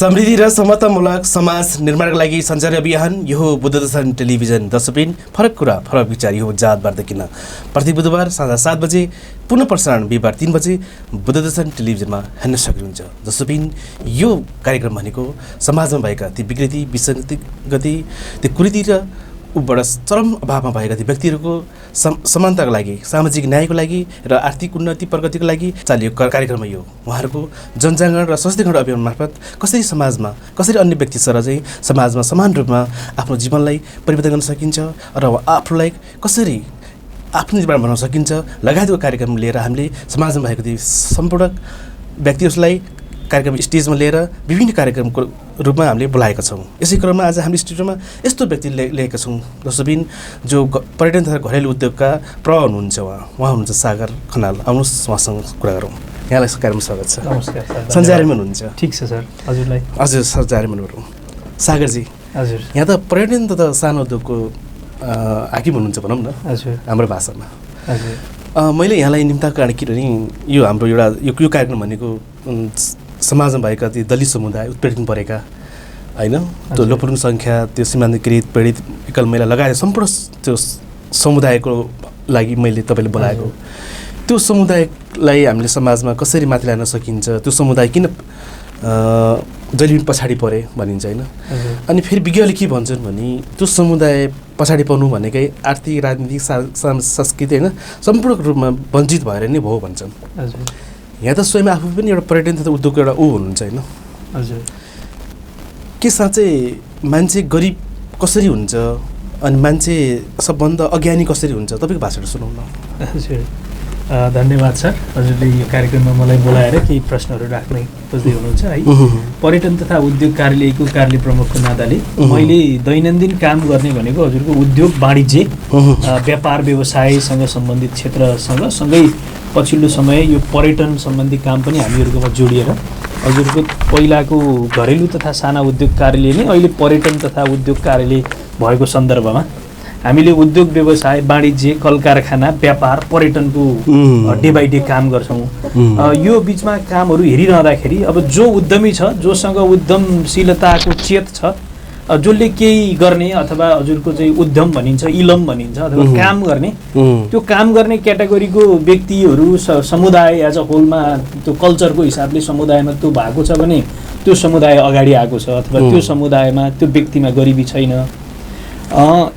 समृद्धि र समतामूलक समाज निर्माणका लागि सञ्चार अभियान यो बुद्धदर्शन टेलिभिजन दशपिन फरक कुरा फरक विचार यो जातबाट किन प्रति बुधबार साँझ 7 बजे पुनः प्रसारण बिहिबार 3 बजे बुद्धदर्शन टेलिभिजनमा हेर्न सक्नुहुन्छ। दशपिन यो कार्यक्रम भनेको समाजमा भएका ती विकृति विसङ्गति ती कुरीति र उबाट चरम अभावमा भएका ती व्यक्तिहरूको समानताको लागि सामाजिक न्यायको लागि र आर्थिक उन्नति प्रगतिको लागि चालिएको कार्यक्रम यो। उहाँहरूको जनजागरण र सशक्तिकरण अभियान मार्फत कसरी समाजमा कसरी अन्य व्यक्तिसँग चाहिँ समाजमा समान रूपमा आफ्नो जीवनलाई परिवर्तन गर्न सकिन्छ र आफूलाई कसरी आफ्नो जीवन बनाउन सकिन्छ लगायतको कार्यक्रम लिएर हामीले समाजमा भएको ती सम्पूर्ण व्यक्तिहरूलाई कार्यक्रम स्टेजमा लिएर विभिन्न कार्यक्रमको रूपमा हामीले बोलाएका छौँ। यसै क्रममा आज हामीले स्टुडियोमा यस्तो व्यक्ति ल्याएका छौँ दशबिन जो पर्यटन तथा घरेलु उद्योगका प्रभाव हुनुहुन्छ। उहाँ हुनुहुन्छ सागर खनाल। आउनुहोस् उहाँसँग कुरा गरौँ। यहाँलाई कार्यक्रममा स्वागत छ। नमस्कार सर। सञ्चारमा हुनुहुन्छ? ठिक छ सर। हजुरलाई? हजुर सञ्चारमा हुनुहुन्छ। सागरजी हजुर यहाँ त पर्यटन तथा सानो उद्योगको हाकिम हुनुहुन्छ भनौँ न हजुर हाम्रो भाषामा। हजुर मैले यहाँलाई निम्ताको कारण किनभने यो हाम्रो एउटा यो कार्यक्रम भनेको समाजमा भएका ती दलित समुदाय उत्पीडित परेका होइन त्यो लोपोन्मुख सङ्ख्या त्यो सीमान्तकृत पीडित एकल महिला लगायत सम्पूर्ण त्यो समुदायको लागि मैले तपाईँले बोलाएको त्यो समुदायलाई हामीले समाजमा कसरी माथि ल्याउन सकिन्छ त्यो समुदाय किन जहिले पछाडि परे भनिन्छ होइन। अनि फेरि विज्ञले के भन्छन् भने त्यो समुदाय पछाडि पर्नु भनेकै आर्थिक राजनीतिक संस्कृति होइन सम्पूर्ण रूपमा वञ्चित भएर नै भयो भन्छन्। यहाँ त स्वयं आफू पनि एउटा पर्यटन तथा उद्योगको एउटा हुनुहुन्छ होइन। हजुर के साँच्चै मान्छे गरिब कसरी हुन्छ अनि मान्छे सबभन्दा अज्ञानी कसरी हुन्छ तपाईँको भाषाबाट सुनाउन। हजुर धन्यवाद सर। हजुरले यो कार्यक्रममा मलाई बोलाएर केही प्रश्नहरू राख्नै खोज्दै हुनुहुन्छ है। पर्यटन तथा उद्योग कार्यालयको कार्यालय प्रमुखको नाताले मैले दैनन्दिन काम गर्ने भनेको हजुरको उद्योग वाणिज्य व्यापार व्यवसायसँग सम्बन्धित क्षेत्रसँग सँगै पछिल्लो समय यो पर्यटन सम्बन्धी काम पनि हामीहरूकोमा जोडिएर हजुरको पहिलाको घरेलु तथा साना उद्योग कार्यालय नै अहिले पर्यटन तथा उद्योग कार्यालय भएको सन्दर्भमा हामीले उद्योग व्यवसाय वाणिज्य कल कारखाना व्यापार पर्यटनको डे बाई डे काम गर्छौँ। यो बिचमा कामहरू हेरिरहँदाखेरि अब जो उद्यमी छ जोसँग उद्यमशीलताको चेत छ जसले केही गर्ने अथवा हजुरको चाहिँ उद्यम भनिन्छ इलम भनिन्छ अथवा काम गर्ने त्यो काम गर्ने क्याटेगोरीको व्यक्तिहरू समुदाय एज अ होलमा त्यो कल्चरको हिसाबले समुदायमा त्यो भएको छ भने त्यो समुदाय अगाडि आएको छ अथवा त्यो समुदायमा त्यो व्यक्तिमा गरिबी छैन।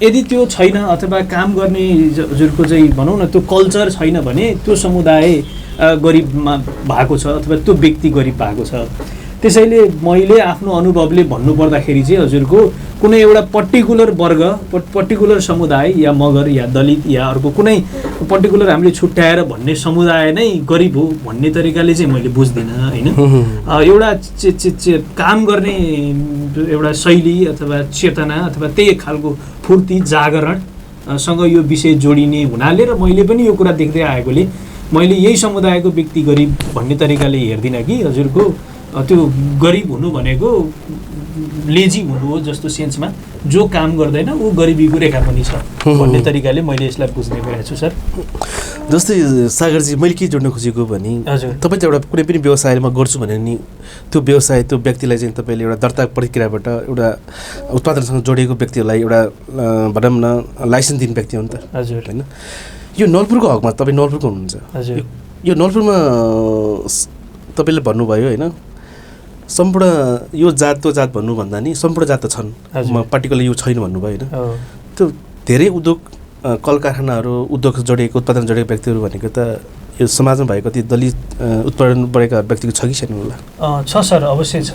यदि त्यो छैन अथवा काम गर्ने हजुरको चाहिँ भनौँ न त्यो कल्चर छैन भने त्यो समुदाय गरिबमा भएको छ अथवा त्यो व्यक्ति गरिब भएको छ। त्यसैले मैले आफ्नो अनुभवले भन्नुपर्दाखेरि चाहिँ हजुरको कुनै एउटा पर्टिकुलर वर्ग पर्टिकुलर समुदाय या मगर या दलित या अर्को कुनै पर्टिकुलर हामीले छुट्याएर भन्ने समुदाय नै गरिब हो भन्ने तरिकाले चाहिँ मैले बुझ्दिनँ होइन। एउटा काम गर्ने एउटा शैली अथवा चेतना अथवा त्यही खालको फुर्ती जागरणसँग यो विषय जोडिने हुनाले र मैले पनि यो कुरा देख्दै आएकोले मैले यही समुदायको व्यक्ति गरिब भन्ने तरिकाले हेर्दिनँ कि हजुरको त्यो गरिब हुनु भनेको लेजी हुनु हो जस्तो सेन्समा जो काम गर्दैन ऊ गरिबीको रेखामुनि छ भन्ने तरिकाले मैले यसलाई बुझ्ने गरेको छु सर। जस्तै सागरजी मैले के जोड्न खोजेको भने तपाईँ एउटा कुनै पनि व्यवसायमा गर्छु भने नि त्यो व्यवसाय त्यो व्यक्तिलाई चाहिँ तपाईँले एउटा दर्ता प्रक्रियाबाट एउटा उत्पादनसँग जोडिएको व्यक्तिहरूलाई एउटा भनौँ न लाइसेन्स दिने व्यक्ति हो नि त। हजुर होइन यो नलपुरको हकमा तपाईँ नलपुरको हुनुहुन्छ। हजुर यो नलपुरमा तपाईँले भन्नुभयो होइन सम्पूर्ण यो जात त्यो जात भन्नुभन्दा नि सम्पूर्ण जात त छन् पार्टिकुलर यो छैन भन्नुभयो होइन। त्यो धेरै उद्योग कल कारखानाहरू उद्योग जोडिएको उत्पादन जोडिएको व्यक्तिहरू भनेको त यो समाजमा भएको ती दलित उत्पादन बढेका व्यक्तिको छ कि छैन होला? छ सर अवश्य छ।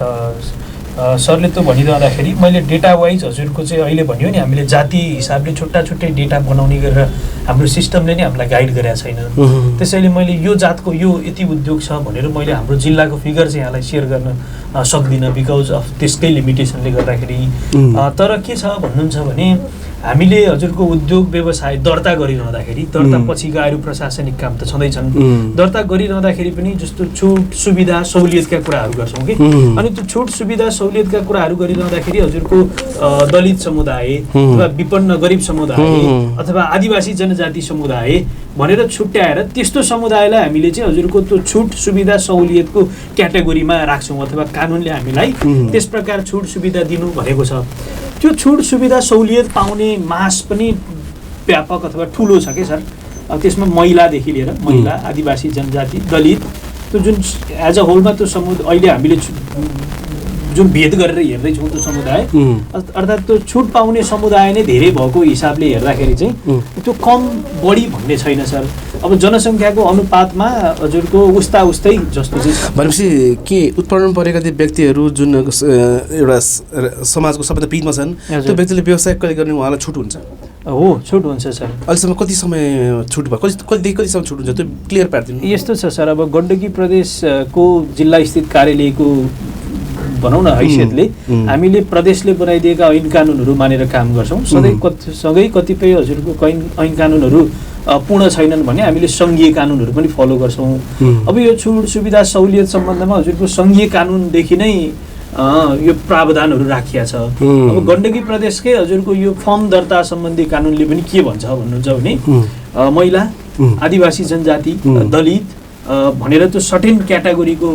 सरले त भनिरहँदाखेरि मैले डेटा वाइज हजुरको चाहिँ अहिले भन्यो नि हामीले जाति हिसाबले छुट्टा छुट्टै डेटा बनाउने गरेर हाम्रो सिस्टमले नै हामीलाई गाइड गरेका छैन। त्यसैले मैले यो जातको यो यति उद्योग छ भनेर मैले हाम्रो जिल्लाको फिगर चाहिँ यहाँलाई सेयर गर्न सक्दिनँ बिकज अफ त्यसकै लिमिटेसनले गर्दाखेरि। तर के छ भन्नुहुन्छ भने हामीले हजुरको उद्योग व्यवसाय दर्ता गरिरहँदाखेरि दर्ता पछिको आएर प्रशासनिक काम त छँदैछन्। दर्ता गरिरहँदाखेरि पनि जस्तो छुट सुविधा सहुलियतका कुराहरू गर्छौँ कि अनि त्यो छुट सुविधा सहुलियतका कुराहरू गरिरहँदाखेरि हजुरको दलित समुदाय अथवा विपन्न गरिब समुदाय अथवा आदिवासी जनजाति समुदाय भनेर छुट्याएर त्यस्तो समुदायलाई हामीले चाहिँ हजुरको त्यो छुट सुविधा सहुलियतको क्याटेगोरीमा राख्छौँ अथवा कानुनले हामीलाई त्यस प्रकार छुट सुविधा दिनु भनेको छ। त्यो छुट सुविधा सहुलियत पाउने मास पनि व्यापक अथवा ठुलो छ के सर। त्यसमा महिलादेखि लिएर महिला, आदिवासी जनजाति, दलित, त्यो जुन एज अ होलमा त्यो अहिले हामीले जुन भेद गरेर हेर्दैछौँ त्यो समुदाय, अर्थात् त्यो छुट पाउने समुदाय नै धेरै भएको हिसाबले हेर्दाखेरि चाहिँ त्यो कम बढी भन्ने छैन सर। अब जनसङ्ख्याको अनुपातमा हजुरको उस्तै जस्तो चाहिँ भनेपछि के उत्पन्न परेका ती व्यक्तिहरू जुन एउटा समाजको सबैभन्दा पिकमा छन् त्यो व्यक्तिले व्यवसाय गर्ने उहाँलाई छुट हुन्छ? हो, छुट हुन्छ सर। अहिलेसम्म कति समय छुट भयो, कतिसम्म छुट हुन्छ त्यो क्लियर पारिदिनु। यस्तो छ सर, अब गण्डकी प्रदेशको जिल्ला स्थित कार्यालयको भनौँ न हैसियतले हामीले प्रदेशले बनाइदिएका ऐन कानुनहरू मानेर काम गर्छौँ। सँगै कतिपय हजुरको ऐन कानुनहरू पूर्ण छैनन् भने हामीले सङ्घीय कानुनहरू पनि फलो गर्छौँ। अब यो छुट सुविधा सहुलियत सम्बन्धमा हजुरको सङ्घीय कानुनदेखि नै यो प्रावधानहरू राखिया छ। अब गण्डकी प्रदेशकै हजुरको यो फर्म दर्ता सम्बन्धी कानुनले पनि के भन्छ भन्नुहुन्छ भने महिला, आदिवासी जनजाति, दलित भनेर त्यो सर्टेन क्याटेगोरीको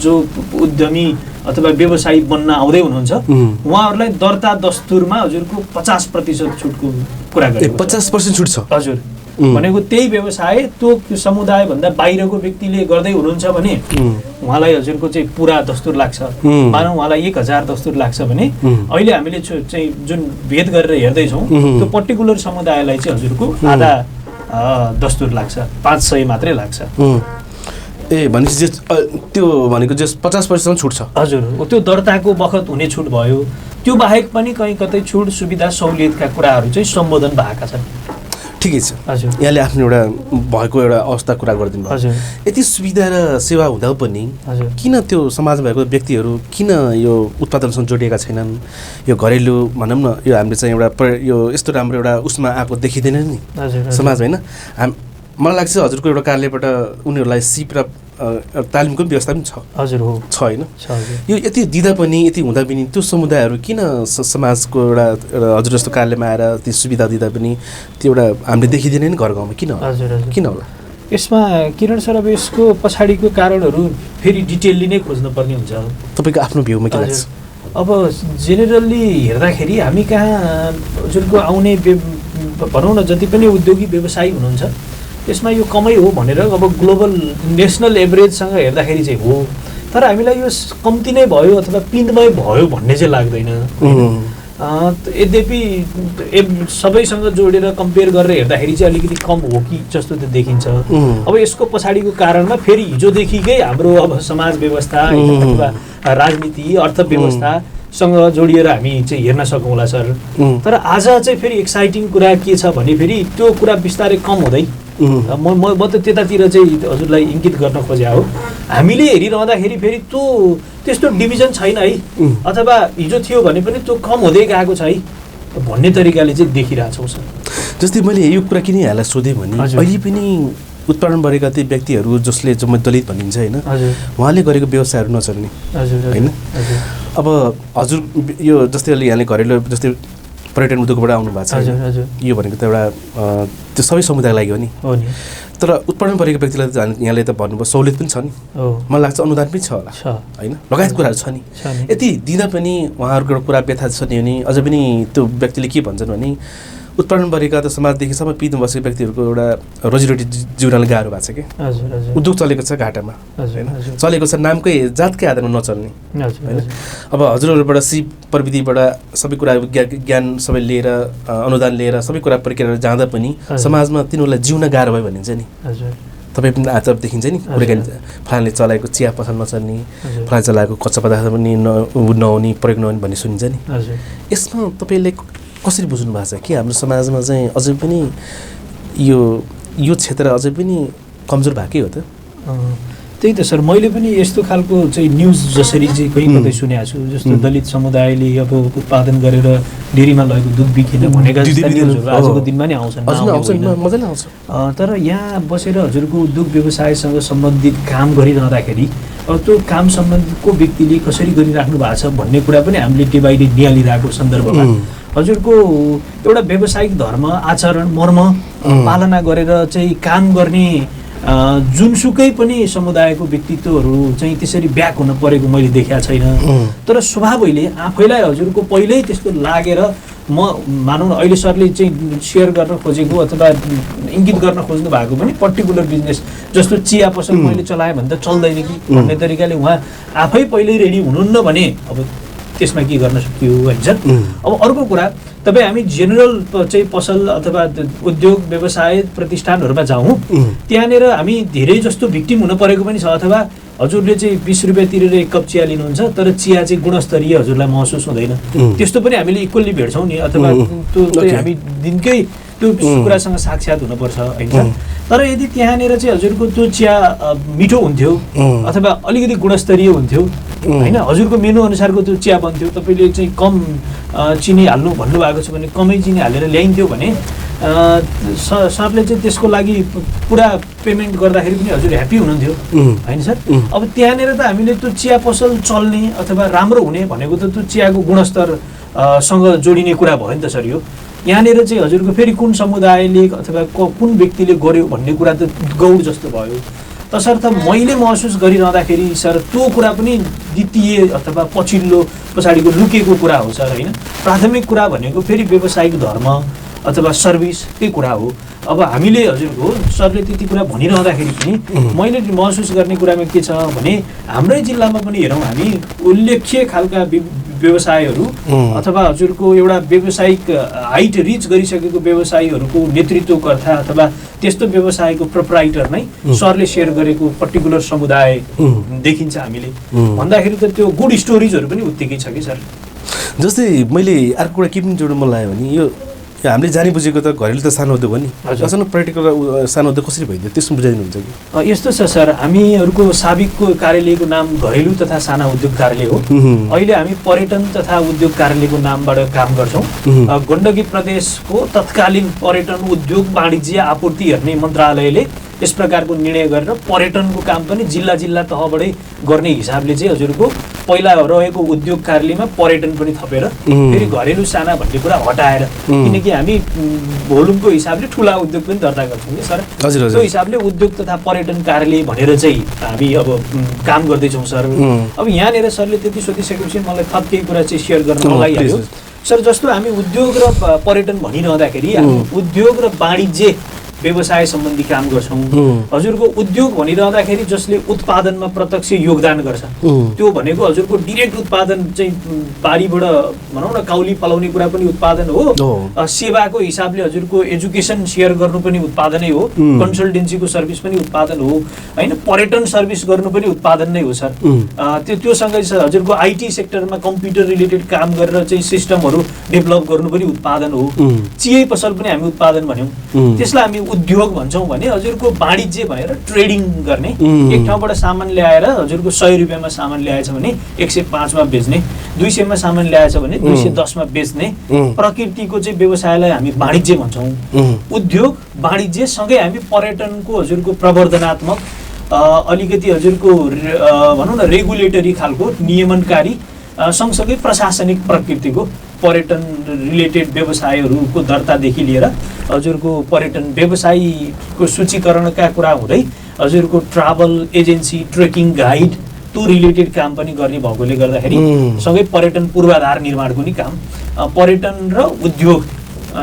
जो उद्यमी अथवा व्यवसायी बन्न आउँदै हुनुहुन्छ उहाँहरूलाई दर्ता दस्तुरमा हजुरको 50% छुटको कुरा गरेको 50% छुट छ हजुर। भनेको त्यही व्यवसाय त्यो समुदायभन्दा बाहिरको व्यक्तिले गर्दै हुनुहुन्छ भने उहाँलाई हजुरको चाहिँ पुरा दस्तुर लाग्छ। मानौँ उहाँलाई 1000 दस्तुर लाग्छ भने अहिले हामीले चाहिँ जुन भेद गरेर हेर्दैछौँ त्यो पर्टिकुलर समुदायलाई चाहिँ हजुरको आधा दस्तुर लाग्छ, 500 मात्रै लाग्छ। ए भनेपछि त्यो भनेको जस 50% छुट छ हजुर। त्यो दर्ताको बखत हुने छुट भयो। त्यो बाहेक पनि कहीँ कतै छुट सुविधा सहुलियतका कुराहरू चाहिँ सम्बोधन भएका छन्। ठिकै छ हजुर। यहाँले आफ्नो एउटा भएको एउटा अवस्था कुरा गरिदिनु भयो। हजुर। यति सुविधा र सेवा हुँदा पनि किन त्यो समाजमा भएको व्यक्तिहरू किन यो उत्पादनसँग जोडिएका छैनन्? यो घरेलु भनौँ न यो हामीले चाहिँ एउटा यो यस्तो राम्रो एउटा उसमा आएको देखिँदैन नि समाज, होइन? मलाई लाग्छ हजुरको एउटा कार्यालयबाट उनीहरूलाई सिप र तालिमको व्यवस्था पनि छ। हजुर, हो, छ, होइन? यो यति दिँदा पनि यति हुँदा पनि त्यो समुदायहरू किन समाजको एउटा हजुर जस्तो कार्यालयमा आएर ती सुविधा दिँदा पनि त्यो एउटा हामीले देखिँदैन नि घर गाउँमा, किन किन होला? यसमा किरण सर अब यसको पछाडिको कारणहरू फेरि डिटेलली नै खोज्नुपर्ने हुन्छ। तपाईँको आफ्नो भ्यूमा के लाग्छ? अब जेनरल्ली हेर्दाखेरि हामी कहाँ हजुरको आउने भनौँ न जति पनि उद्योगी व्यवसायी हुनुहुन्छ यसमा यो कमै हो भनेर अब ग्लोबल नेसनल एभरेजसँग हेर्दाखेरि चाहिँ हो, तर हामीलाई यो कम्ती नै भयो अथवा पिँधमै भयो भन्ने चाहिँ लाग्दैन। यद्यपि सबैसँग जोडेर कम्पेयर गरेर हेर्दाखेरि चाहिँ अलिकति कम हो कि जस्तो त देखिन्छ। अब यसको पछाडिको कारणमा फेरि हिजोदेखिकै हाम्रो अब समाज व्यवस्था अथवा राजनीति अर्थव्यवस्थासँग जोडिएर हामी चाहिँ हेर्न सकौँला सर। तर आज चाहिँ फेरि एक्साइटिङ कुरा के छ भने फेरि त्यो कुरा बिस्तारै कम हुँदै म त त्यतातिर चाहिँ हजुरलाई इङ्गित गर्न खोजेँ हो। हामीले हेरिरहँदाखेरि फेरि त्यो त्यस्तो डिभिजन छैन है, अथवा हिजो थियो भने पनि त्यो कम हुँदै गएको छ है भन्ने तरिकाले चाहिँ देखिरहेछौँ सर। जस्तै मैले यो कुरा किन यहाँलाई सोधेँ भने अहिले पनि उत्पादन गरेका ती व्यक्तिहरू जसले दलित भनिन्छ, होइन, उहाँले गरेको व्यवसायहरू नचल्ने, होइन? अब हजुर यो जस्तै अहिले यहाँले घरेलु जस्तै पर्यटन उद्योगबाट आउनु भएको छ, यो भनेको त एउटा त्यो सबै समुदायको लागि हो नि। तर उत्पादन परेको व्यक्तिलाई त यहाँले त भन्नुभयो सहुलियत पनि छ नि, मलाई लाग्छ अनुदान पनि छ होला, होइन? लगायत कुराहरू छ नि। यति दिँदा पनि उहाँहरूको एउटा कुरा व्यथा छ नि भने अझ पनि त्यो व्यक्तिले के भन्छन् भने उत्पादन गरेका त समाजदेखि सबै पिँध बसेको व्यक्तिहरूको एउटा रोजीरोटी जिउनलाई गाह्रो भएको छ कि उद्योग चलेको छ घाटामा, होइन? चलेको छ नामकै जातकै आधारमा नचल्ने, होइन? अब हजुरहरूबाट सिप प्रविधिबाट सबै कुरा ज्ञान सबै लिएर अनुदान लिएर सबै कुरा प्रक्रिया जाँदा पनि समाजमा तिनीहरूलाई जिउन गाह्रो भयो भनिन्छ नि। तपाईँ पनि आज देखिन्छ नि कुराकानी फलानले चलाएको चिया पसल नचल्ने, फलान चलाएको कच्चा पदार्थ पनि नहुने प्रयोग नहुने भन्ने सुनिन्छ नि। यसमा तपाईँले कसरी बुझ्नु भएको छ कि हाम्रो समाजमा चाहिँ अझै पनि यो क्षेत्र अझै पनि कमजोर भएकै हो त? त्यही त सर, मैले पनि यस्तो खालको चाहिँ न्युज जसरी चाहिँ कहीँ कतै सुनेको छु, जस्तो दलित समुदायले अब उत्पादन गरेर डेरीमा लगेको दुध बिकिन भनेका न्युजहरू आजको दिनमा नि आउँछन्, मजाले आउँछ। तर यहाँ बसेर हजुरको उद्योग व्यवसायसँग सम्बन्धित काम गरिरहँदाखेरि अब त्यो काम सम्बन्धितको व्यक्तिले कसरी गरिराख्नु भएको छ भन्ने कुरा पनि हामीले डे बाई डे निहालिरहेको सन्दर्भमा हजुरको एउटा व्यावसायिक धर्म आचरण मर्म पालना गरेर चाहिँ काम गर्ने जुनसुकै पनि समुदायको व्यक्तित्वहरू चाहिँ त्यसरी ब्याक हुन परेको मैले देखेको छैन। तर स्वभावैले आफैलाई हजुरको पहिल्यै त्यस्तो लागेर म मानौँ न अहिले सरले चाहिँ सेयर गर्न खोजेको अथवा इङ्गित गर्न खोज्नु भएको पनि पर्टिकुलर बिजनेस जस्तो चिया पसल मैले चलाएँ भने त चल्दैन कि भन्ने तरिकाले उहाँ आफै पहिल्यै रेडी हुनुहुन्न भने अब त्यसमा के गर्न सकियो होइन सर। अब अर्को कुरा तपाईँ हामी जेनरल चाहिँ पसल अथवा उद्योग व्यवसाय प्रतिष्ठानहरूमा जाउँ त्यहाँनिर हामी धेरै जस्तो भिक्टिम हुन परेको पनि छ। अथवा हजुरले चाहिँ 20 रुपियाँ तिरेर 1 कप चिया लिनुहुन्छ तर चिया चाहिँ गुणस्तरीय हजुरलाई महसुस हुँदैन, त्यस्तो पनि हामीले इक्वल्ली भेट्छौँ नि। अथवा त्यो चाहिँ हामी दिनकै त्यो कुरासँग साक्षात् हुनुपर्छ होइन। तर यदि त्यहाँनिर चाहिँ हजुरको त्यो चिया मिठो हुन्थ्यो अथवा अलिकति गुणस्तरीय हुन्थ्यो होइन, हजुरको मेनु अनुसारको त्यो चिया बन्थ्यो, तपाईँले चाहिँ कम चिनी हाल्नु भन्नुभएको छ भने कमै चिनी हालेर ल्याइन्थ्यो भने सरले चाहिँ त्यसको लागि पुरा पेमेन्ट गर्दाखेरि पनि हजुर ह्याप्पी हुनुहुन्थ्यो होइन सर। अब त्यहाँनिर त हामीले त्यो चिया पसल चल्ने अथवा राम्रो हुने भनेको त त्यो चियाको गुणस्तर सँग जोडिने कुरा भयो नि त सर। यो यहाँनिर चाहिँ हजुरको फेरि कुन समुदायले अथवा कुन व्यक्तिले गर्यो भन्ने कुरा त गौड जस्तो भयो। तसर्थ मैले महसुस गरिरहँदाखेरि सर त्यो कुरा पनि द्वितीय अथवा पछिल्लो पछाडिको लुकेको कुरा हो सर होइन। प्राथमिक कुरा भनेको फेरि व्यावसायिक धर्म अथवा सर्भिसकै कुरा हो। अब हामीले हजुरको सरले त्यति कुरा भनिरहँदाखेरि पनि मैले महसुस गर्ने कुरामा के छ भने हाम्रै जिल्लामा पनि हेरौँ हामी उल्लेख्य खालका व्यवसायहरू अथवा हजुरको एउटा व्यावसायिक हाइट रिच गरिसकेको व्यवसायीहरूको नेतृत्वकर्ता अथवा त्यस्तो व्यवसायको प्रोप्राइटर नै सरले सेयर गरेको पर्टिकुलर समुदाय देखिन्छ हामीले भन्दाखेरि त त्यो गुड स्टोरिजहरू पनि उत्तिकै छ कि सर। जस्तै मैले अर्को कुरा के पनि जोड्नु मन लाग्यो भने यो हामीले जानी बुझेको त घरेलु त सानो उद्योग हो नि, अचानक पर्टिकुलर सानो उद्योग कसरी भइदियो त्यसमा बुझाइदिनुहुन्छ कि? यस्तो छ सर, हामीहरूको साबिकको कार्यालयको नाम घरेलु तथा साना उद्योग कार्यालय हो। अहिले हामी पर्यटन तथा उद्योग कार्यालयको नामबाट काम गर्छौँ। गण्डकी प्रदेशको तत्कालीन पर्यटन उद्योग वाणिज्य आपूर्ति हेर्ने मन्त्रालयले यस प्रकारको निर्णय गरेर पर्यटनको काम पनि जिल्ला जिल्ला तहबाटै गर्ने हिसाबले चाहिँ हजुरको पहिला रहेको उद्योग कार्यालयमा पर्यटन पनि थपेर फेरि घरेलु साना भन्ने कुरा हटाएर, किनकि हामी भोल्युमको हिसाबले ठुला उद्योग पनि दर्ता गर्छौँ कि सर। त्यो हिसाबले उद्योग तथा पर्यटन कार्यालय भनेर चाहिँ हामी अब काम गर्दैछौँ सर। अब यहाँनिर सरले त्यति सोधिसकेपछि मलाई थप केही कुरा चाहिँ सेयर गर्न लागिहाल्यो सर। जस्तो हामी उद्योग र पर्यटन भनिरहँदाखेरि हामी उद्योग र वाणिज्य व्यवसाय सम्बन्धी काम गर्छौँ। हजुरको उद्योग भनिरहँदाखेरि जसले उत्पादनमा प्रत्यक्ष योगदान गर्छ त्यो भनेको हजुरको डिरेक्ट उत्पादन चाहिँ बारीबाट भनौँ न काउली पलाउने कुरा पनि उत्पादन हो, सेवाको हिसाबले हजुरको एजुकेसन सेयर गर्नु पनि उत्पादनै हो, कन्सल्टेन्सीको सर्भिस पनि उत्पादन हो होइन, पर्यटन सर्भिस गर्नु पनि उत्पादन नै हो सर। त्योसँगै हजुरको आइटी सेक्टरमा कम्प्युटर रिलेटेड काम गरेर चाहिँ सिस्टमहरू डेभलप गर्नु पनि उत्पादन हो। चिया पसल पनि हामी उत्पादन भन्यौँ, त्यसलाई हामी उद्योग भन्छौँ भने हजुरको वाणिज्य भनेर ट्रेडिङ गर्ने, एक ठाउँबाट सामान ल्याएर हजुरको 100 रुपियाँमा सामान ल्याएछ भने 105 बेच्ने, 200 सामान ल्याएछ भने 210 बेच्ने प्रकृतिको चाहिँ व्यवसायलाई हामी वाणिज्य भन्छौँ। उद्योग वाणिज्य सँगै हामी पर्यटनको हजुरको प्रवर्धनात्मक अलिकति हजुरको भनौँ न रेगुलेटरी खालको नियमनकारी सँगसँगै प्रशासनिक प्रकृतिको पर्यटन रिलेटेड व्यवसायहरूको दर्तादेखि लिएर हजुरको पर्यटन व्यवसायीको सूचीकरणका कुरा हुँदै हजुरको ट्राभल एजेन्सी ट्रेकिङ गाइड त्यो रिलेटेड काम पनि गर्ने भएकोले गर्दाखेरि सँगै पर्यटन पूर्वाधार निर्माणको नि काम, पर्यटन र उद्योग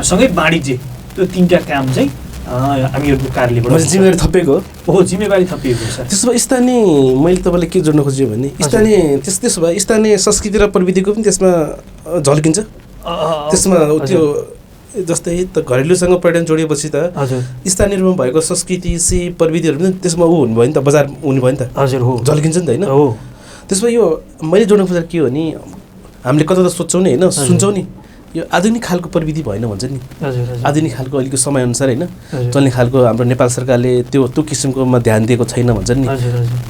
सँगै वाणिज्य त्यो तीनटा काम चाहिँ हामीहरूको कार्यालयबाट जिम्मेवारी थपिएको हो। जिम्मेवारी थपिएको छ। त्यसो भए स्थानीय मैले तपाईँले के जोड्न खोजेँ भने स्थानीय त्यसो भए स्थानीय संस्कृति र प्रविधिको पनि त्यसमा झल्किन्छ। त्यसमा त्यो जस्तै त घरेलुसँग पर्यटन जोडिएपछि त स्थानीय रूपमा भएको संस्कृति प्रविधिहरू पनि त्यसमा हुनु भयो नि त, बजार हुनु भयो नि त। हजुर हो, झल्किन्छ नि त होइन। त्यसो भए यो मैले जोड्न खोजेर के हो नि, हामीले कता त सोध्छौँ नि होइन, सुन्छौँ नि यो आधुनिक खालको प्रविधि भएन भन्छ नि, आधुनिक खालको अलिकति समयअनुसार होइन चल्ने खालको हाम्रो नेपाल सरकारले त्यो किसिमकोमा ध्यान दिएको छैन भन्छ नि,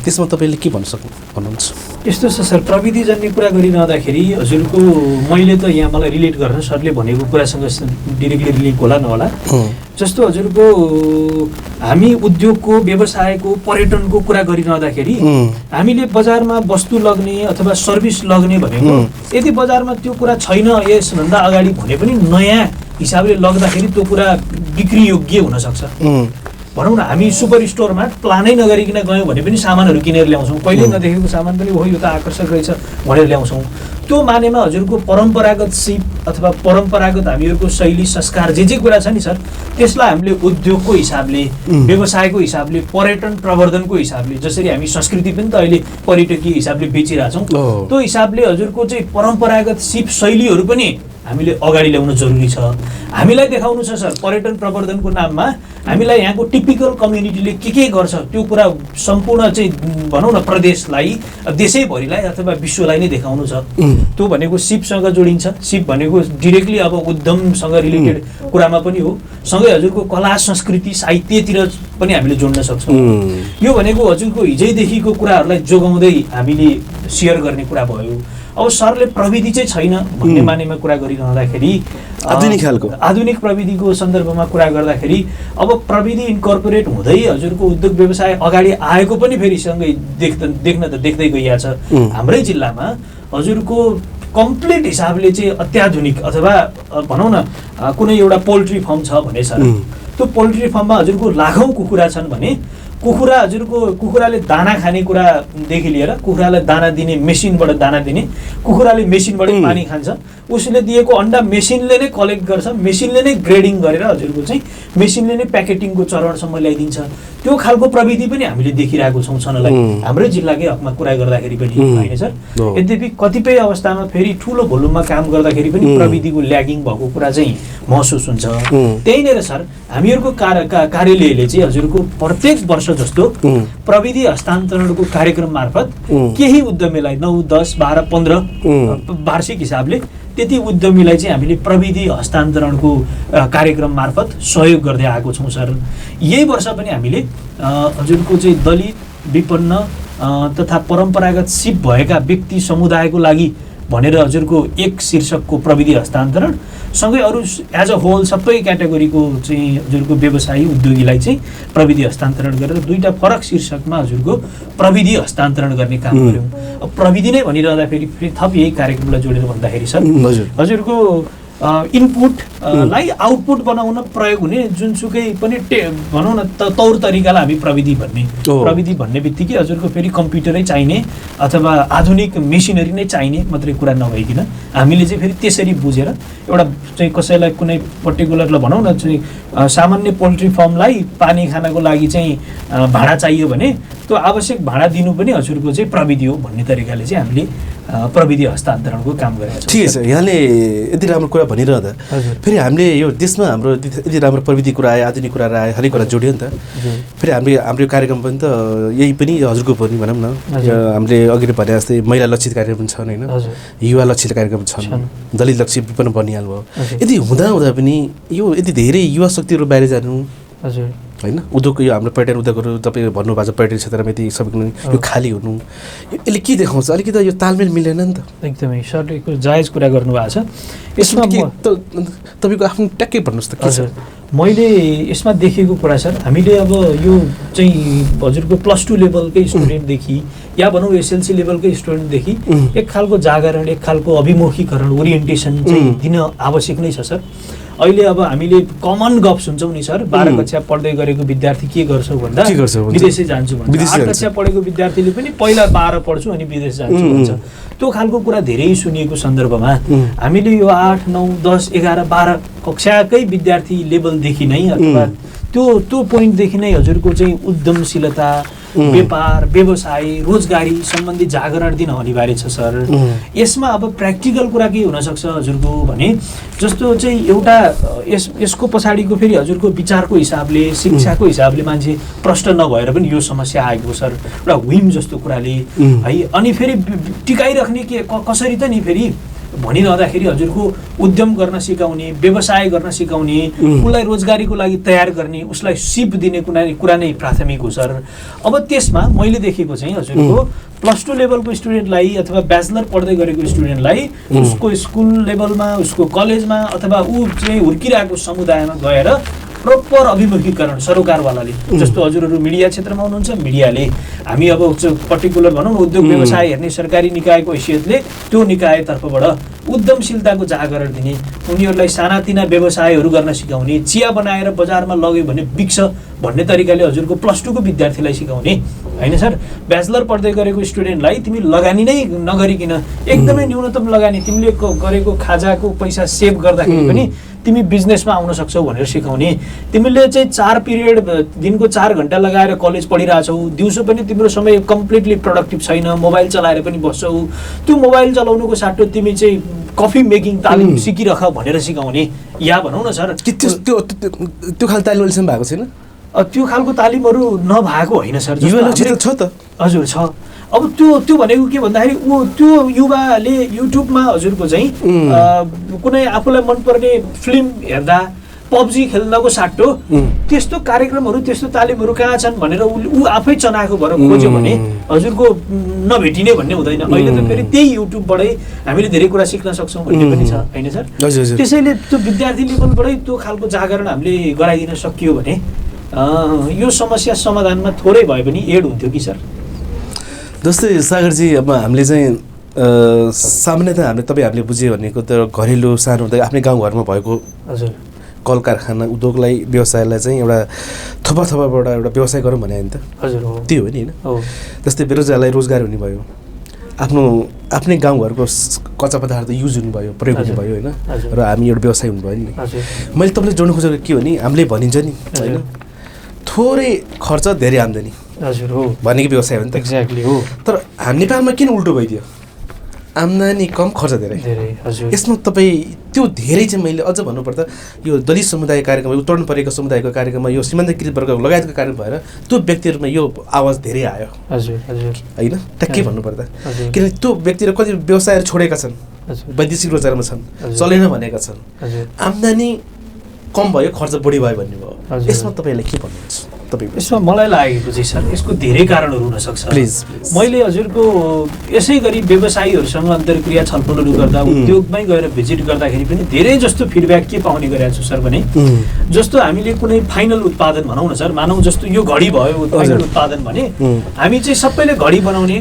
त्यसमा तपाईँले के भन्नुहुन्छ? यस्तो छ सर, प्रविधिजन्य कुरा गरिरहँदाखेरि हजुरको मैले त यहाँ मलाई रिलेट गर्न सरले भनेको कुरासँग डिरेक्टली लिङ्क होला नहोला। जस्तो हजुरको हामी उद्योगको व्यवसायको पर्यटनको कुरा गरिरहँदाखेरि हामीले बजारमा वस्तु लग्ने अथवा सर्भिस लग्ने भनेको यदि बजारमा त्यो कुरा छैन यसभन्दा अगाडि भने पनि नयाँ हिसाबले लग्दाखेरि त्यो कुरा बिक्री योग्य हुन सक्छ। भनौँ न हामी सुपर स्टोरमा प्लानै नगरिकन गयौँ भने पनि सामानहरू किनेर ल्याउँछौँ, कहिले नदेखेको सामान पनि हो यो त आकर्षक रहेछ भनेर ल्याउँछौँ। त्यो मानेमा हजुरको परम्परागत सिप अथवा परम्परागत हामीहरूको शैली संस्कार जे कुरा छ नि सर, त्यसलाई हामीले उद्योगको हिसाबले व्यवसायको हिसाबले पर्यटन प्रवर्धनको हिसाबले जसरी हामी संस्कृति पनि त अहिले पर्यटकीय हिसाबले बेचिरहेछौँ त्यो हिसाबले हजुरको चाहिँ परम्परागत सिप शैलीहरू पनि हामीले अगाडि ल्याउन जरुरी छ। हामीलाई देखाउनु छ सर पर्यटन प्रवर्धनको नाममा हामीलाई यहाँको टिपिकल कम्युनिटीले के गर्छ त्यो कुरा सम्पूर्ण चाहिँ भनौँ न प्रदेशलाई देशैभरिलाई अथवा विश्वलाई नै देखाउनु छ। त्यो भनेको सिपसँग जोडिन्छ। सिप भनेको डिरेक्टली अब उद्यमसँग रिलेटेड कुरामा पनि हो, सँगै हजुरको कला संस्कृति साहित्यतिर पनि हामीले जोड्न सक्छौँ। यो भनेको हजुरको हिजैदेखिको कुराहरूलाई जोगाउँदै हामीले सेयर गर्ने कुरा भयो। अब सरले प्रविधि चाहिँ छैन भन्ने मानेमा कुरा गरिरहँदाखेरि आधुनिक प्रविधिको सन्दर्भमा कुरा गर्दाखेरि अब प्रविधि इन्कर्पोरेट हुँदै हजुरको उद्योग व्यवसाय अगाडि आएको पनि फेरि सँगै देख्न त देख्दै गइएको छ। हाम्रै जिल्लामा हजुरको कम्प्लिट हिसाबले चाहिँ अत्याधुनिक अथवा भनौँ न कुनै एउटा पोल्ट्री फर्म छ भने सर त्यो पोल्ट्री फर्ममा हजुरको लाखौँ कुखुरा छन् भने कुखुराले दाना खाने कुरादेखि लिएर कुखुरालाई दाना दिने मेसिनबाट दाना दिने, कुखुराले मेसिनबाट पानी खान्छ, उसले दिएको अन्डा मेसिनले नै कलेक्ट गर्छ, मेसिनले नै ग्रेडिङ गरेर हजुरको चाहिँ मेसिनले नै प्याकेटिङको चरणसम्म ल्याइदिन्छ। त्यो खालको प्रविधि पनि हामीले देखिरहेको छौँ छनलाई हाम्रै जिल्लाकै हकमा कुरा गर्दाखेरि पनि होइन सर। यद्यपि कतिपय अवस्थामा फेरि ठुलो भोल्युममा काम गर्दाखेरि पनि प्रविधिको ल्यागिङ भएको कुरा चाहिँ महसुस हुन्छ। त्यही नै सर हामीहरूको कार्यालयले चाहिँ हजुरको प्रत्येक वर्ष जस्तो प्रविधि हस्तान्तरणको कार्यक्रम मार्फत केही उद्यमीलाई 9, 10, 12, 15 वार्षिक हिसाबले त्यति उद्यमीलाई चाहिँ हामीले प्रविधि हस्तान्तरणको कार्यक्रम मार्फत सहयोग गर्दै आएको छौँ सर। यही वर्ष पनि हामीले हजुरको चाहिँ दलित विपन्न तथा परम्परागत सिप भएका व्यक्ति समुदायको लागि भनेर हजुरको एक शीर्षकको प्रविधि हस्तान्तरण सँगै अरू एज अ होल सबै क्याटेगोरीको चाहिँ हजुरको व्यवसायी उद्योगीलाई चाहिँ प्रविधि हस्तान्तरण गरेर दुईटा फरक शीर्षकमा हजुरको प्रविधि हस्तान्तरण गर्ने काम गऱ्यौँ। अब प्रविधि नै भनिरहँदाखेरि फेरि थप यही कार्यक्रमलाई जोडेर भन्दाखेरि सर हजुरको इनपुटलाई आउटपुट बनाउन प्रयोग हुने जुनसुकै पनि भनौँ न तौर तरिकालाई हामी प्रविधि भन्ने बित्तिकै हजुरको फेरि कम्प्युटरै चाहिने अथवा आधुनिक मेसिनरी नै चाहिने मात्रै कुरा नभइकन हामीले चाहिँ फेरि त्यसरी बुझेर एउटा चाहिँ कसैलाई कुनै पर्टिकुलरलाई भनौँ न चाहिँ सामान्य पोल्ट्री फार्मलाई पानी खानको लागि चाहिँ भाँडा चाहियो भने त्यो आवश्यक भाँडा दिनु पनि हजुरको चाहिँ प्रविधि हो भन्ने तरिकाले चाहिँ हामीले प्रविधि हस्तान्तरणको काम गरेका छौँ। ठिकै छ, यहाँले यति राम्रो कुरा भनिरहँदा फेरि हामीले यो देशमा हाम्रो यति राम्रो प्रविधि कुरा आयो, आधुनिक कुराहरू आयो, हरेक कुरा जोड्यो नि त। फेरि हाम्रो कार्यक्रम पनि त यही पनि हजुरको पनि भनौँ न हामीले अघि नै भने जस्तै महिला लक्षित कार्यक्रम छन् होइन, युवा लक्षित कार्यक्रम छन्, दलित लक्षित पनि भनिहाल्नु भयो। यदि हुँदा पनि यो यति धेरै युवा शक्तिहरू बाहिर जानु होइन, उद्योगको यो हाम्रो पर्यटन उद्योगहरू तपाईँ भन्नुभएको छ पर्यटन क्षेत्रमा यति सबै यो खाली हुनु यसले के देखाउँछ? अलिकति यो तालमेल मिलेन नि त। एकदमै सरको जायज कुरा गर्नुभएको छ। यसमा तपाईँको आफ्नो ट्याक्कै भन्नुहोस् त के छ? मैले यसमा देखेको कुरा सर हामीले अब यो चाहिँ हजुरको +2 लेभलकै स्टुडेन्टदेखि या भनौँ SLC लेभलकै स्टुडेन्टदेखि एक खालको जागरण, एक खालको अभिमुखीकरण ओरिएन्टेसन चाहिँ दिन आवश्यक नै छ सर। अहिले अब हामीले कमन गफ सुन्छौँ नि सर, 12 कक्षा पढ्दै गरेको विद्यार्थी के गर्छौ भन्दा विदेशै जान्छु भन्छ, 8 कक्षा पढेको विद्यार्थीले पनि पहिला 12 पढ्छु अनि विदेश जान्छु भन्छ। त्यो खालको कुरा धेरै सुनिएको सन्दर्भमा हामीले यो 8, 9, 10, 11, 12 कक्षाकै विद्यार्थी लेभलदेखि नै अथवा त्यो पोइन्टदेखि नै हजुरको चाहिँ उद्यमशीलता, व्यापार, व्यवसाय, रोजगारी सम्बन्धी जागरण दिन अनिवार्य छ सर। यसमा अब प्र्याक्टिकल कुरा के हुनसक्छ हजुरको भने जस्तो चाहिँ एउटा यसको पछाडिको फेरि हजुरको विचारको हिसाबले शिक्षाको हिसाबले मान्छे प्रष्ट नभएर पनि यो समस्या आएको सर एउटा व्हिम जस्तो कुराले है। अनि फेरि टिकाइराख्ने के कसरी त नि फेरि भनिरहँदाखेरि हजुरको उद्यम गर्न सिकाउने, व्यवसाय गर्न सिकाउने, उसलाई रोजगारीको लागि तयार गर्ने, उसलाई सिप दिने कुरा नै प्राथमिक हो सर। अब त्यसमा मैले देखेको चाहिँ हजुरको +2 लेभलको स्टुडेन्टलाई अथवा ब्याचलर पढ्दै गरेको स्टुडेन्टलाई उसको स्कुल लेभलमा, उसको कलेजमा अथवा ऊ चाहिँ हुर्किरहेको समुदायमा गएर प्रोपर अभिमुखीकरण सरोकारवालाले, जस्तो हजुरहरू मिडिया क्षेत्रमा हुनुहुन्छ, मिडियाले हामी अब पर्टिकुलर भनौँ उद्योग व्यवसाय हेर्ने सरकारी निकायको हैसियतले त्यो निकायतर्फबाट उद्यमशीलताको जागरण दिने, उनीहरूलाई सानातिना व्यवसायहरू गर्न सिकाउने, चिया बनाएर बजारमा लग्यो भने बिक्छ भन्ने तरिकाले हजुरको +2 को विद्यार्थीलाई सिकाउने हैन सर। ब्याचलर पढ्दै गरेको स्टुडेन्टलाई तिमी लगानी नै नगरिकन एकदमै न्यूनतम लगानी तिमीले गरेको खाजाको पैसा सेभ गर्दाखेरि पनि तिमी बिजनेसमा आउन सक्छौ भनेर सिकाउने। तिमीले चाहिँ 4 पिरियड दिनको 4 घण्टा लगाएर कलेज पढिरहेछौ, दिउँसो पनि तिम्रो समय कम्प्लिटली प्रोडक्टिभ छैन, मोबाइल चलाएर पनि बस्छौ, त्यो मोबाइल चलाउनुको साटो तिमी चाहिँ कफी मेकिङ तालिम सिकिरख भनेर सिकाउने। या भनौँ न सर त्यो खालको तालिम अहिलेसम्म भएको छैन? त्यो खालको तालिमहरू नभएको होइन सर, छ त हजुर छ। अब त्यो भनेको के भन्दाखेरि त्यो युवाले युट्युबमा हजुरको चाहिँ कुनै आफूलाई मनपर्ने फिल्म हेर्दा पब्जी खेल्नको साटो त्यस्तो कार्यक्रमहरू त्यस्तो तालिमहरू कहाँ छन् भनेर ऊ आफै चनाएको भएर खोज्यो भने हजुरको नभेटिने भन्ने हुँदैन। अहिले त फेरि त्यही युट्युबबाटै हामीले धेरै कुरा सिक्न सक्छौँ भन्ने पनि छ हैन सर। त्यसैले त्यो विद्यार्थी लेभलबाटै त्यो खालको जागरण हामीले गराइदिन सकियो भने यो समस्या समाधानमा थोरै भए पनि एड हुन्थ्यो कि सर। जस्तै सागरजी, अब हामीले चाहिँ सामान्यतः तपाईँहरूले बुझ्यो भनेको त घरेलु सानो आफ्नै गाउँघरमा भएको हजुर कल कारखाना उद्योगलाई व्यवसायलाई चाहिँ एउटा थोपाबाट एउटा व्यवसाय गरौँ भने नि त हजुर त्यो हो नि होइन। जस्तै बेरोजगारलाई रोजगार हुने भयो, आफ्नै गाउँघरको कच्चा पदार्थ युज हुनुभयो, प्रयोग हुनुभयो होइन, र हामी एउटा व्यवसाय हुनुभयो नि। मैले तपाईँले जोड्नु खोजेको के हो नि, हामीले भनिन्छ नि होइन थोरै खर्च धेरै आम्दानी हजुर हो भनेको व्यवसाय हो नि त। एक्ज्याक्टली हो। तर नेपालमा किन उल्टो भइदियो, आम्दानी कम खर्च धेरै। हजुर यसमा तपाईँ त्यो धेरै चाहिँ मैले अझ भन्नुपर्दा यो दलित समुदाय कार्यक्रम, उत्तरण परेको समुदायको कार्यक्रममा, यो सीमान्तकृत वर्ग लगायतको कारण भएर त्यो व्यक्तिहरूमा यो आवाज धेरै आयो हजुर हजुर होइन ट्याक्कै भन्नुपर्दा। किनभने त्यो व्यक्तिहरू कति व्यवसायहरू छोडेका छन्, वैदेशिक रोजगारमा छन्, चलेन भनेका छन्, आम्दानी कम भयो खर्च बढी भयो भन्ने भयो। यसमा तपाईँलाई के भन्नुहुन्छ? यसमा मलाई लागेको चाहिँ सर यसको धेरै कारणहरू हुनसक्छ। प्लिज मैले हजुरको यसै गरी व्यवसायीहरूसँग अन्तर्क्रिया छलफलहरू गर्दा उद्योगमै गएर भिजिट गर्दाखेरि पनि धेरै जस्तो फिडब्याक के पाउने गरेको छु सर भने, जस्तो हामीले कुनै फाइनल उत्पादन भनौँ न सर, मानौँ जस्तो यो घडी भयो फाइनल उत्पादन भने हामी चाहिँ सबैले घडी बनाउने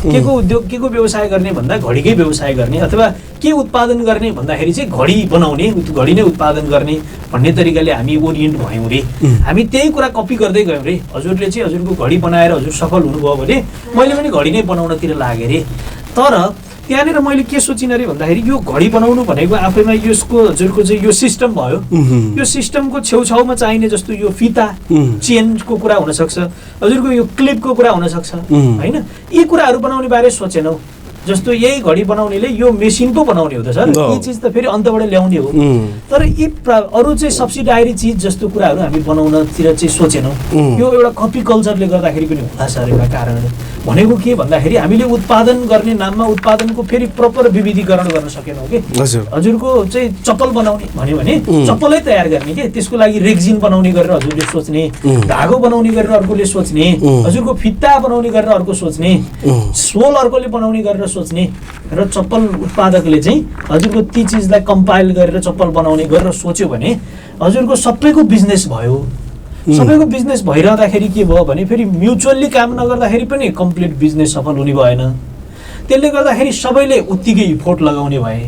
के को उद्योग के को व्यवसाय गर्ने भन्दा घडीकै व्यवसाय गर्ने, अथवा के उत्पादन गर्ने भन्दाखेरि चाहिँ घडी बनाउने घडी नै उत्पादन गर्ने भन्ने तरिकाले हामी ओरिएन्ट भयौँ रे। हामी त्यही कुरा कपी गर्दै गयौँ रे। हजुरले चाहिँ हजुरको घडी बनाएर हजुर सफल हुनुभयो भने मैले पनि घडी नै बनाउनतिर लागेँ रे। तर त्यहाँनिर मैले के सोचिनँ रे भन्दाखेरि यो घडी बनाउनु भनेको आफैमा यसको हजुरको चाहिँ यो सिस्टम भयो, यो सिस्टमको छेउछाउमा चाहिने जस्तो यो फिता चेनको कुरा हुनसक्छ, हजुरको यो क्लिपको कुरा हुनसक्छ होइन। यी कुराहरू बनाउने बारे सोचेनौ। जस्तो यही घडी बनाउनेले यो मेसिन पो बनाउने हो त सर, यी चिज त फेरि अन्तबाट ल्याउने हो। तर यी अरू चाहिँ सब्सिडायरी चिज जस्तो कुराहरू हामी बनाउनतिर चाहिँ सोचेनौँ। यो एउटा कपी कल्चरले गर्दाखेरि पनि होला सर। एउटा कारण भनेको के भन्दाखेरि हामीले उत्पादन गर्ने नाममा उत्पादनको फेरि प्रपर विविधीकरण गर्न सकेनौँ कि। हजुरको चाहिँ चप्पल बनाउने भन्यो भने चप्पलै तयार गर्ने के, त्यसको लागि रेक्जिन बनाउने गरेर हजुरले सोच्ने, धागो बनाउने गरेर अर्कोले सोच्ने, हजुरको फित्ता बनाउने गरेर अर्को सोच्ने, सोल अर्कोले बनाउने गरेर सोच्ने, र चप्पल उत्पादकले चाहिँ हजुरको ती चिजलाई कम्पाइल गरेर चप्पल बनाउने गरेर सोच्यो भने हजुरको सबैको बिजनेस भयो। सबैको बिजनेस भइरहँदाखेरि के भयो भने फेरि म्युचुअल्ली काम नगर्दाखेरि पनि कम्प्लिट बिजनेस सफल हुने भएन। त्यसले गर्दाखेरि सबैले उत्तिकै इफोर्ट लगाउने भए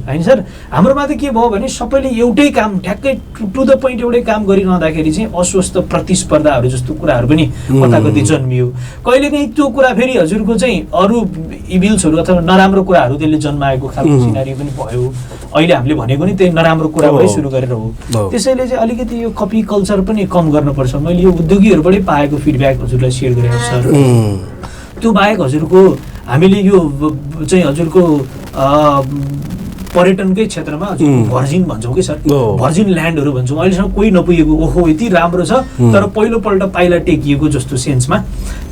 होइन सर। हाम्रोमा त के भयो भने सबैले एउटै काम ठ्याक्कै टु द पोइन्ट एउटै काम गरिरहँदाखेरि चाहिँ अस्वस्थ प्रतिस्पर्धाहरू जस्तो कुराहरू पनि कताकति जन्मियो। कहिलेकाहीँ त्यो कुरा फेरि हजुरको चाहिँ अरू इभिल्सहरू अथवा नराम्रो कुराहरू त्यसले जन्माएको खालको सिनारी पनि भयो। अहिले हामीले भनेको नि त्यही नराम्रो कुराबाटै सुरु गरेर हो। त्यसैले चाहिँ अलिकति यो कपी कल्चर पनि कम गर्नुपर्छ। मैले यो उद्योगीहरूबाटै पाएको फिडब्याक हजुरलाई सेयर गरेको सर। त्यो बाहेक हजुरको हामीले यो चाहिँ हजुरको पर्यटनकै क्षेत्रमा भर्जिन भन्छौँ कि सर, भर्जिन ल्यान्डहरू भन्छौँ। अहिलेसम्म कोही नपुगेको, ओहो यति राम्रो छ तर पहिलोपल्ट पाइला टेकिएको जस्तो सेन्समा।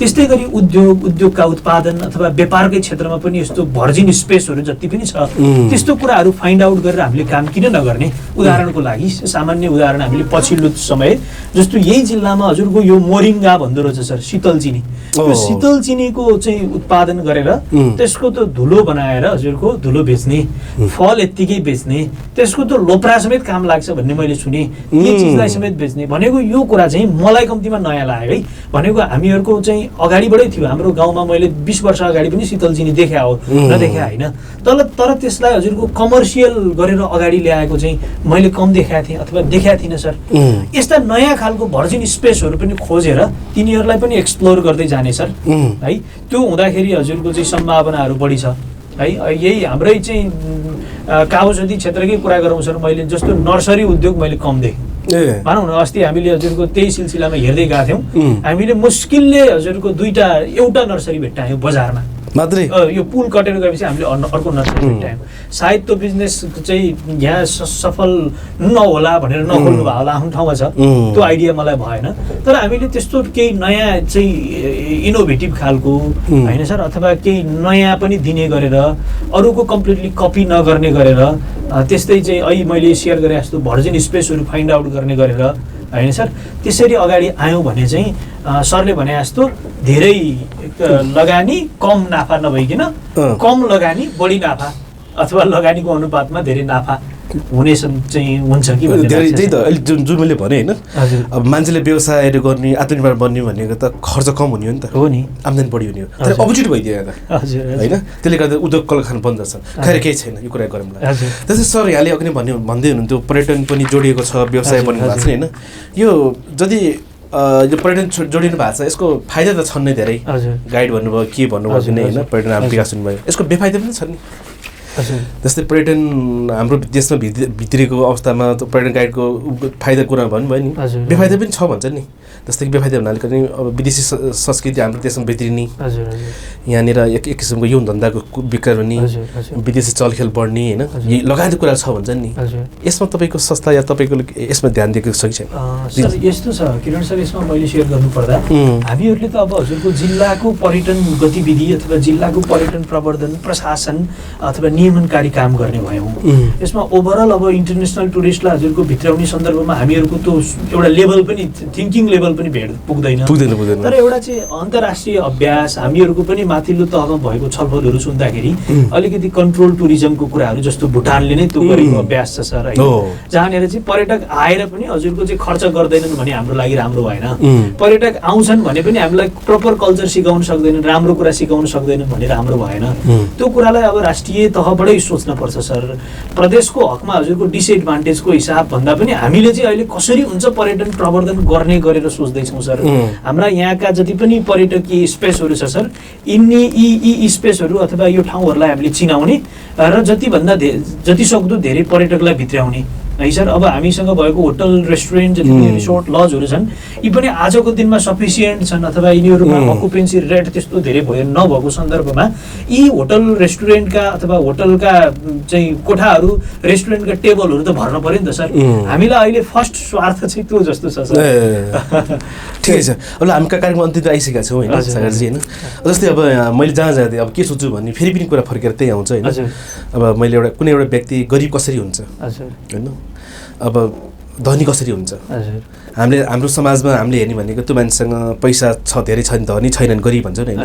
त्यस्तै गरी उद्योगका उत्पादन अथवा व्यापारकै क्षेत्रमा पनि यस्तो भर्जिन स्पेसहरू जति पनि छ त्यस्तो कुराहरू फाइन्ड आउट गरेर हामीले काम किन नगर्ने। उदाहरणको लागि सामान्य उदाहरण हामीले पछिल्लो समय जस्तो यही जिल्लामा हजुरको यो मोरिङ्गा भन्दो रहेछ सर, शीतल चिनी। यो शीतल चिनीको चाहिँ उत्पादन गरेर त्यसको त धुलो बनाएर हजुरको धुलो बेच्ने, मल यत्तिकै बेच्ने, त्यसको त लोप्रा समेत काम लाग्छ भन्ने मैले सुने, यी चिजलाई समेत बेच्ने भनेको यो कुरा चाहिँ मलाई कम्तीमा नयाँ लाग्यो है। भनेको हामीहरूको चाहिँ अगाडिबाटै थियो, हाम्रो गाउँमा मैले 20 वर्ष अगाडि पनि शीतल चिनी देखे हो, नदेखे होइन, तर त्यसलाई हजुरको कमर्सियल गरेर अगाडि ल्याएको चाहिँ मैले कम देखाएको थिएँ अथवा देखाएको थिइनँ सर। यस्ता नयाँ खालको भर्जिन स्पेसहरू पनि खोजेर तिनीहरूलाई पनि एक्सप्लोर गर्दै जाने सर है। त्यो हुँदाखेरि हजुरको चाहिँ सम्भावनाहरू बढी छ है। यही हाम्रै चाहिँ काबुसती क्षेत्रकै कुरा गरौँ सर, मैले जस्तो नर्सरी उद्योग मैले कम देखेँ भनौँ न। अस्ति हामीले हजुरको त्यही सिलसिलामा हेर्दै गएको थियौँ, हामीले मुस्किलले हजुरको एउटा नर्सरी भेट्टायौँ बजारमा मात्रै। यो पुल कटेर गएपछि हामीले अर्को नर्सरी भेट्टायौँ। सायद त्यो बिजनेस चाहिँ यहाँ सफल नहोला भनेर नखोल्नु भयो होला, आफ्नो ठाउँमा छ, त्यो आइडिया मलाई भएन। तर हामीले त्यस्तो केही नयाँ चाहिँ इनोभेटिभ खालको होइन सर, अथवा केही नयाँ पनि दिने गरेर अरूको कम्प्लिटली कपी नगर्ने गरेर, त्यस्तै चाहिँ अहिले मैले सेयर गरे जस्तो भर्जिन स्पेसहरू फाइन्ड आउट गर्ने गरेर होइन सर, त्यसरी अगाडि आयौँ भने चाहिँ सरले भने जस्तो धेरै लगानी कम नाफा नभइकन कम लगानी बढी नाफा अथवा लगानीको अनुपातमा धेरै नाफा हुने चाहिँ हुन्छ कि धेरै। त्यही त अहिले जुन मैले भने होइन, अब मान्छेले व्यवसायहरू गर्ने आत्मनिर्भर बन्ने भनेको त खर्च कम हुने हो नि त, हो नि, आम्दानी बढी हुने हो। तर अपोजिट भइदियो यहाँ त होइन, त्यसले गर्दा उद्योग कलखान बन्द छ। खैर केही छैन, यो कुरा गरौँला। त्यसै सर यहाँले अघि भन्दै हुनुहुन्थ्यो पर्यटन पनि जोडिएको छ, व्यवसाय बन्नु भएको छ होइन। यो जति यो पर्यटन जोडिनु भएको छ, यसको फाइदा त छन् नै धेरै। गाइड भन्नुभयो, के भन्नुभयो किन होइन, पर्यटन हाम्रो विकास हुनुभयो, यसको बेफाइदा पनि छन् नि। जस्तै पर्यटन हाम्रो देशमा भित्रिएको अवस्थामा त पर्यटन गाइडको फाइदा कुरा भन्नुभयो नि, बेफाइदा पनि छ भन्छ नि। जस्तै कि बेफाइदा हुनाले पनि अब विदेशी संस्कृति हाम्रो देशमा भित्रिने, यहाँनिर एक किसिमको यौन धन्दाको विकार हुने, विदेशी चलखेल बढ्ने होइन, यी लगायत कुरा छ भन्छ नि। यसमा तपाईँको संस्था या तपाईँको यसमा ध्यान दिएको छ कि छैन? सर यस्तो छ किरण सर, यसमा मैले सेयर गर्नुपर्दा हामीहरूले त अब हजुरको जिल्लाको पर्यटन गतिविधि अथवा जिल्लाको पर्यटन प्रवर्धन प्रशासन अथवा नियमनकारी काम गर्ने भयौँ। यसमा ओभरअल अब इन्टरनेसनल टुरिस्टलाई हजुरको भित्राउने सन्दर्भमा हामीहरूको त्यो एउटा लेभल पनि, थिङ्किङ लेभल पनि पुग्दैन। तर एउटा चाहिँ अन्तर्राष्ट्रिय अभ्यास हामीहरूको पनि माथिल्लो तहमा भएको छलफलहरू सुन्दाखेरि अलिकति कन्ट्रोल टुरिज्मको कुराहरू जस्तो भुटानले नै त्यो गरेको अभ्यास छ सर है, जहाँनिर चाहिँ पर्यटक आएर पनि हजुरको चाहिँ खर्च गर्दैनन् भने हाम्रो लागि राम्रो भएन। पर्यटक आउँछन् भने पनि हामीलाई प्रपर कल्चर सिकाउन सक्दैनन्, राम्रो कुरा सिकाउन सक्दैनन् भने राम्रो भएन। त्यो कुरालाई अब राष्ट्रिय तहबाटै सोच्न पर्छ सर। प्रदेशको हकमा हजुरको डिसएडभान्टेजको हिसाब भन्दा पनि हामीले चाहिँ अहिले कसरी हुन्छ पर्यटन प्रवर्धन गर्ने गरेर सोच्दैछौँ सर। हाम्रा यहाँका जति पनि पर्यटकीय स्पेसहरू छ सर, यी स्पेसहरू अथवा यो ठाउँहरूलाई हामीले चिनाउने र जति सक्दो धेरै पर्यटकलाई भित्राउने है सर। अब हामीसँग भएको होटल रेस्टुरेन्ट जति पनि रिसोर्ट लजहरू छन्, यी पनि आजको दिनमा सफिसियन्ट छन् अथवा यिनीहरूमा अकुपेन्सी रेट त्यस्तो धेरै नभएको सन्दर्भमा यी होटल रेस्टुरेन्टका अथवा होटलका चाहिँ कोठाहरू, रेस्टुरेन्टका टेबलहरू त भर्न पर्यो नि त सर। हामीलाई अहिले फर्स्ट स्वार्थ चाहिँ त्यो जस्तो छ सर। ठिकै छ, अब हामीका कार्यक्रम अन्तिम आइसकेका छौँ होइन सागरजी होइन। जस्तै अब मैले जहाँ जाँदै अब के सोच्छु भने फेरि पनि कुरा फर्केर त्यही आउँछ होइन। अब मैले कुनै एउटा व्यक्ति गरिब कसरी हुन्छ होइन, अब धनी कसरी हुन्छ, हाम्रो समाजमा हामीले हेर्ने भनेको त्यो मान्छेसँग पैसा छ, धेरै छ नि, धनी छैनन्, गरिब भन्छ नि होइन,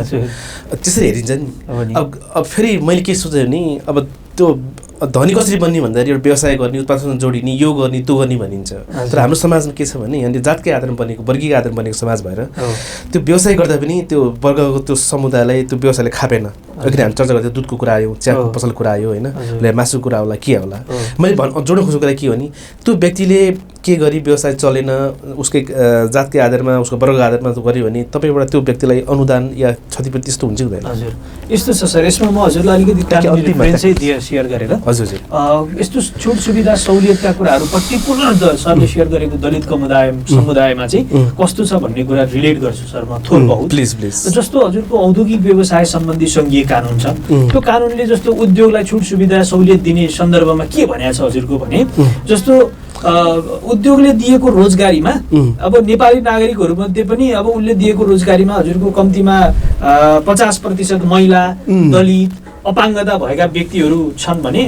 त्यसरी हेरिन्छ नि। अब फेरि मैले के सोचेँ भने अब त्यो धनी कसरी बन्ने भन्दाखेरि एउटा व्यवसाय गर्ने, उत्पादनसँग जोडिने, यो गर्ने त्यो गर्ने भनिन्छ। तर हाम्रो समाजमा के छ भने यहाँनिर जातकै आधारमा बनेको, वर्गीय आधारमा बनेको समाज भएर त्यो व्यवसाय गर्दा पनि त्यो वर्गको त्यो समुदायलाई त्यो व्यवसायले खापेन। अघि हामी चर्चा गर्थ्यौँ, दुधको कुरा आयो, चियाको पसल कुरा आयो होइन, मासुको कुरा होला, के होला। मैले जोड्न खोजेको कुरा के हो भने त्यो व्यक्तिले के गरी व्यवसाय चलेन, उसकै जातकै आधारमा, उसको वर्गको आधारमा गऱ्यो भने तपाईँबाट त्यो व्यक्तिलाई अनुदान या क्षतिपूर्ति त्यस्तो हुन्छ कि हुँदैन? हजुर यस्तो छ सर। यसमा म हजुरलाई अलिकति सेयर गरेर हजुर यस्तो छुट सुविधा सहुलियतका कुराहरू पर्टिकुलर सरले सेयर गरेको दलित समुदायमा चाहिँ कस्तो छ भन्ने कुरा रिलेट गर्छु सर म थोर बहुत। Please please. जस्तो हजुरको औद्योगिक व्यवसाय सम्बन्धी सङ्घीय कानुन छ, त्यो कानुनले जस्तो उद्योगलाई छुट सुविधा सहुलियत दिने सन्दर्भमा के भनेको छ हजुरको भने, जस्तो उद्योगले दिएको रोजगारीमा अब नेपाली नागरिकहरूमध्ये पनि अब उसले दिएको रोजगारीमा हजुरको कम्तीमा 50% महिला, दलित, अपाङ्गता भएका व्यक्तिहरू छन् भने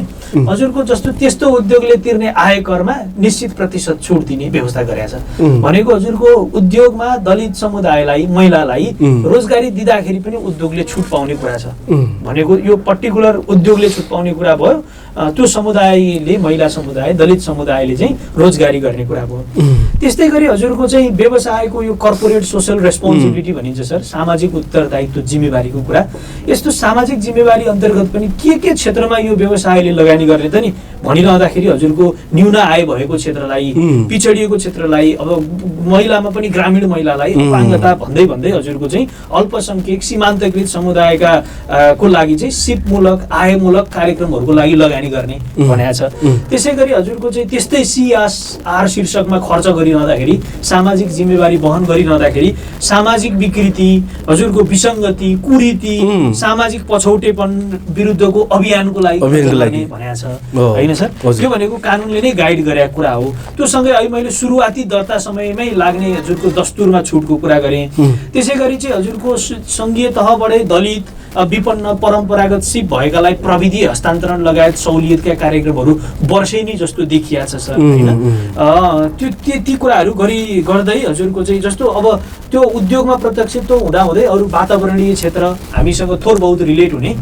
हजुरको जस्तो त्यस्तो उद्योगले तिर्ने आयकरमा निश्चित प्रतिशत छुट दिने व्यवस्था गरेको छ। भनेको हजुरको उद्योगमा दलित समुदायलाई, महिलालाई रोजगारी दिँदाखेरि पनि उद्योगले छुट पाउने कुरा छ। भनेको यो पर्टिकुलर उद्योगले छुट पाउने कुरा भयो त्यो समुदायले महिला समुदाय दलित समुदायले चाहिँ रोजगारी गर्ने कुरा भयो। त्यस्तै गरी हजुरको चाहिँ व्यवसायको यो कर्पोरेट सोसल रेस्पोन्सिबिलिटी भनिन्छ सर, सामाजिक उत्तरदायित्व जिम्मेवारीको कुरा। यस्तो सामाजिक जिम्मेवारी अन्तर्गत पनि के क्षेत्रमा यो व्यवसायले लगानी गर्ने त नि भनिरहँदाखेरि हजुरको न्यून आय भएको क्षेत्रलाई, पिछडिएको क्षेत्रलाई, अब महिलामा पनि ग्रामीण महिलालाई अपाङ्गता भन्दै भन्दै हजुरको चाहिँ अल्पसंख्यक सीमान्तकृत समुदायका को लागि चाहिँ सिपमूलक आयमूलक कार्यक्रमहरूको लागि लगानी गर्ने भनेको छ। त्यसै गरी हजुरको चाहिँ त्यस्तै CSR शीर्षकमा खर्च गरिरहँदाखेरि, सामाजिक जिम्मेवारी वहन गरिरहँदाखेरि सामाजिक विकृति, हजुरको विसङ्गति, कुरीति, सामाजिक पछौटेपन विरुद्धको अभियानको लागि भनेको छ हैन सर। त्यो भनेको कानुनले नै गाइड गरेको कुरा हो। त्यो सँगै अहिले मैले सुरुवाती दर्ता समयमै लाग्ने हजुरको दस्तुरमा छुटको कुरा गरेँ। त्यसै गरी चाहिँ हजुरको सङ्घीय तहबाटै दलित विपन्न परम्परागत सिप भएकालाई प्रविधि हस्तान्तरण लगायत सहुलियतका कार्यक्रमहरू वर्षेनी जस्तो देखिया छ सर हैन। त्यो ती कुराहरू गर्दै हजुरको चाहिँ जस्तो अब त्यो उद्योगमा प्रत्यक्षित हुँदाहुँदै अरू वातावरणीय क्षेत्र हामीसँग थोर बहुत रिलेट हुने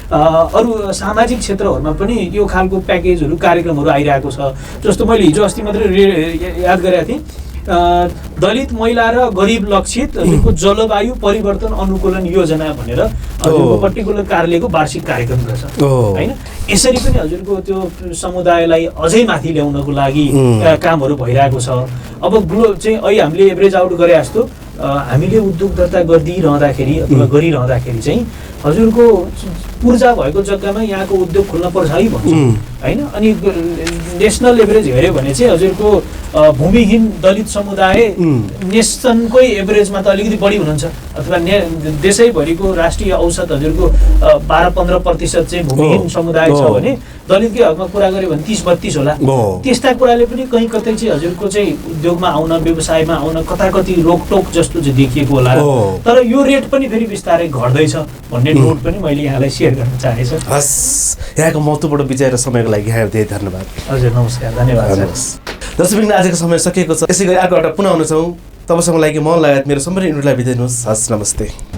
अरू सामाजिक क्षेत्रहरूमा पनि यो खालको प्याकेजहरू कार्यक्रमहरू आइरहेको छ। जस्तो मैले हिजो अस्ति मात्रै याद गरेको थिएँ, दलित महिला र गरिब लक्षित जलवायु परिवर्तन अनुकूलन योजना भनेर हजुरको पर्टिकुलर कार्यालयको वार्षिक कार्यक्रम रहेछ हैन। यसरी पनि हजुरको त्यो समुदायलाई अझै माथि ल्याउनको लागि कामहरू भइरहेको छ। अब चाहिँ अहिले हामीले एभरेज आउट गरे जस्तो हामीले उद्योग दर्ता गरिरहँदाखेरि अथवा गरिरहँदाखेरि चाहिँ हजुरको पूर्जा भएको जग्गामा यहाँको उद्योग खोल्न पर्छ है भन्छ हैन। अनि नेसनल एभरेज हेऱ्यो भने चाहिँ हजुरको भूमिहीन दलित समुदाय नेसनकै एभरेजमा त अलिकति बढी हुनुहुन्छ, अथवा देशैभरिको राष्ट्रिय औसत हजुरको 12-15% चाहिँ भूमिहीन समुदाय छ भने दलितकै हकमा कुरा गर्यो भने 30-32 होला। त्यस्ता कुराले पनि कहीँ कतै चाहिँ हजुरको चाहिँ उद्योगमा आउन, व्यवसायमा आउन कताकति रोकटोक जस्तो चाहिँ देखिएको होला। तर यो रेट पनि फेरि बिस्तारै घट्दैछ भन्ने नोट पनि मैले यहाँलाई सेयर गर्न चाहेछु। हस्, यहाँको महत्त्वपूर्ण विचार र समयको लागि यहाँलाई धेरै धन्यवाद। हजुर नमस्कार, धन्यवाद सर। दर्शकवृन्द, आजको समय सकिएको छ। यसै गरी अर्को एउटा पुनः आउनेछौँ। तबसम्मको लागि म लगायत मेरो सम्पूर्ण युनिटलाई बिदा दिनुहोस्। हस्, नमस्ते।